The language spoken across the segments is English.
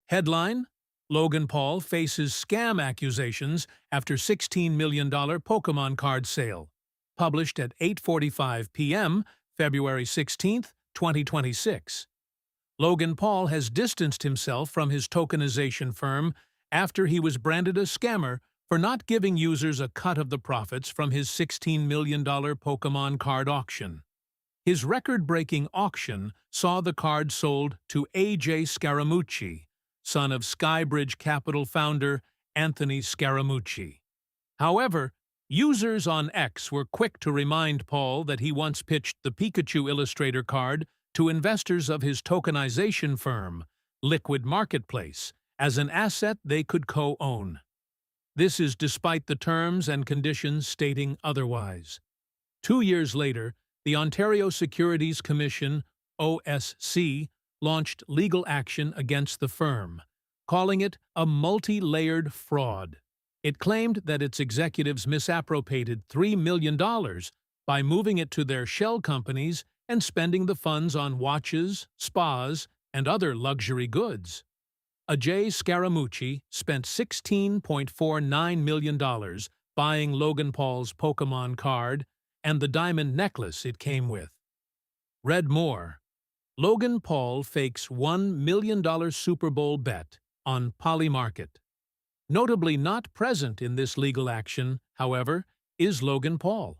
Headline: Logan Paul faces scam accusations after $16 million Pokémon card sale. Published at 8:45 p.m., February 16, 2026. Logan Paul has distanced himself from his tokenization firm after he was branded a scammer for not giving users a cut of the profits from his $16 million Pokémon card auction. His record-breaking auction saw the card sold to A.J. Scaramucci, son of Skybridge Capital founder Anthony Scaramucci. However, users on X were quick to remind Paul that he once pitched the Pikachu Illustrator card to investors of his tokenization firm, Liquid Marketplace, as an asset they could co-own. This is despite the terms and conditions stating otherwise. 2 years later, the Ontario Securities Commission, OSC, launched legal action against the firm, calling it a multi-layered fraud. It claimed that its executives misappropriated $3 million by moving it to their shell companies and spending the funds on watches, spas, and other luxury goods. A.J. Scaramucci spent $16.49 million buying Logan Paul's Pokémon card and the diamond necklace it came with. Read more. Logan Paul fakes $1 million Super Bowl bet on Polymarket. Notably not present in this legal action, however, is Logan Paul.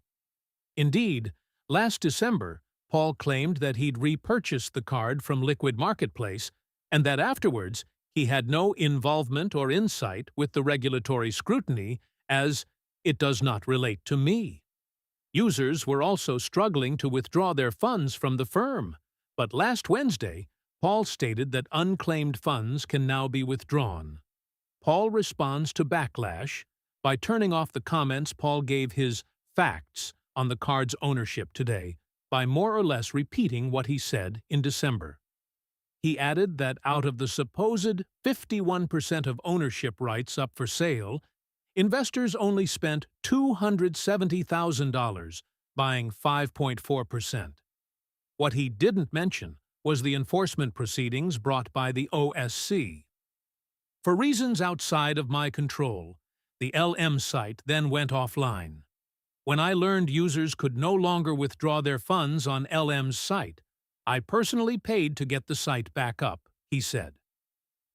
Indeed, last December, Paul claimed that he'd repurchased the card from Liquid Marketplace and that afterwards he had no involvement or insight with the regulatory scrutiny as it does not relate to me. Users were also struggling to withdraw their funds from the firm, but last Wednesday, Paul stated that unclaimed funds can now be withdrawn. Paul responds to backlash by turning off the comments Paul gave his facts on the card's ownership today by more or less repeating what he said in December. He added that out of the supposed 51% of ownership rights up for sale, investors only spent $270,000 buying 5.4%. What he didn't mention was the enforcement proceedings brought by the OSC. For reasons outside of my control, the LM site then went offline. When I learned users could no longer withdraw their funds on LM's site, I personally paid to get the site back up, he said.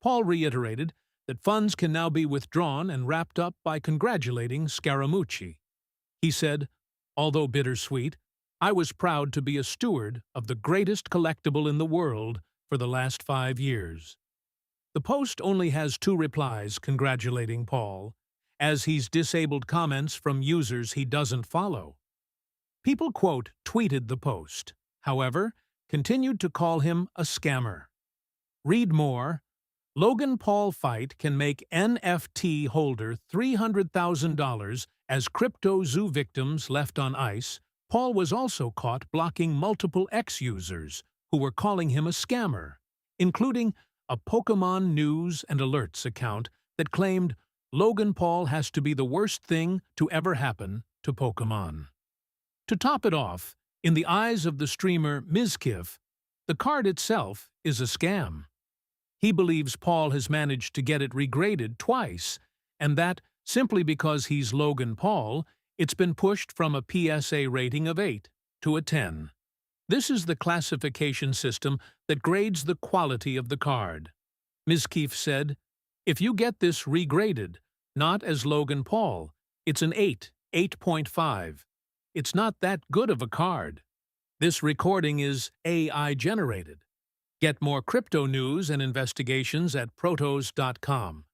Paul reiterated that funds can now be withdrawn and wrapped up by congratulating Scaramucci. He said, although bittersweet, I was proud to be a steward of the greatest collectible in the world for the last 5 years. The post only has 2 replies congratulating Paul, as he's disabled comments from users he doesn't follow. People tweeted the post, however, continued to call him a scammer. Read more. Logan Paul fight can make NFT holder $300,000 as crypto zoo victims left on ice. Paul was also caught blocking multiple X-users who were calling him a scammer, including a Pokémon news and alerts account that claimed Logan Paul has to be the worst thing to ever happen to Pokémon. To top it off, in the eyes of the streamer Mizkif, the card itself is a scam. He believes Paul has managed to get it regraded twice, and that, simply because he's Logan Paul, it's been pushed from a PSA rating of 8 to a 10. This is the classification system that grades the quality of the card. Mizkif said, if you get this regraded, not as Logan Paul, it's an 8, 8.5. It's not that good of a card. This recording is AI-generated. Get more crypto news and investigations at protos.com.